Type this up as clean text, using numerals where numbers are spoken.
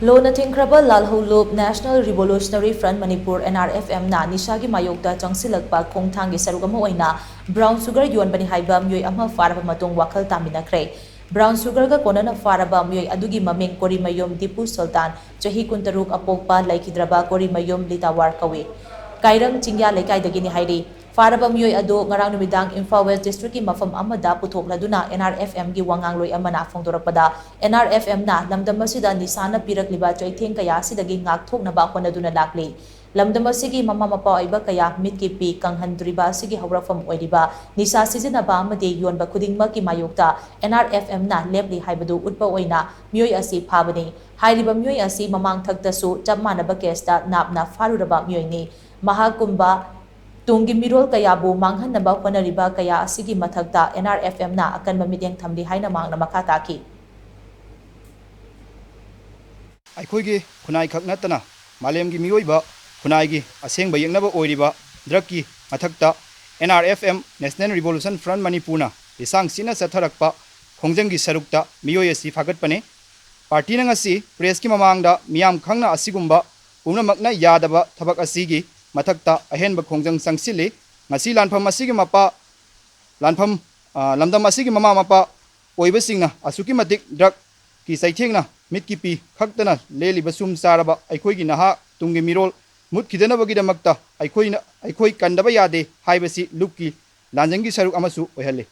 Lona THINGKHRABA LALHOULUP National Revolutionary Front Manipur Nrfm na NISHA gi MAYOKTA CHANGSHILLAKPA KHONGTHANG gi SHARUK ama OINA brown sugar Yonbani Haiba Meeoi ama Pharaba Matung Wakhal Taminnakhre brown sugar ga konana Pharaba Meeoi adugi maming kori mayom Dipu Sultan chahi kuntaruk apokpa laikhidraba kori mayom litawar kawi kairang chingya lekai dagini hairi Pharaba Meeoi ado ngarang numidang Imphal West District ki mafam amada puthokladuna Nrfm gi wangangloi amana phongdorakpada Nrfm na lamdam asida nisana pirakliba choitheng kaya sidagi ngakthoknaba honaduna lakli lamdam asigi mama mapa oiba kaya mitki pi kanghandriba asigi hawrafam oiriba nisa sizinaba amade yonba khudingma ki mayokta Nrfm na lepli haibadu utpa oina Meeoi asi phabani hairiba Meeoi asi mamang thaktasu chapmanaba kesta napna faruraba Meeoi ni mahakumba Tungi mirol kaya bu manghan na ba riba kaya asigi mathagta Nrfm na akan mamideng thamli haina mangna makataki. Aikoigi khunai khak natana malemgi miyoiba khunaigi asengba yengnaba oiriba drugki mathakta Nrfm National Revolution Front Manipurna isang sina satharakpa khongjanggi sarukta miyoy asi phagatpane party na ngasi press ki mamangda miyam khangna asigumba punamakna yadaba thabak asigi mathakta ahenba khongjang sangsili ngasi lanpham asigi mapa lanpham lamdam asigi mama mapa oibasingna asuki matik drug ki saithengna mitki pi khaktana leliba sum saraba aikoigi naha tungi mirol mutkidana bagidamakta aikoina aikoi kandaba yade haibasi lukki lanjangi saruk amasu ohalle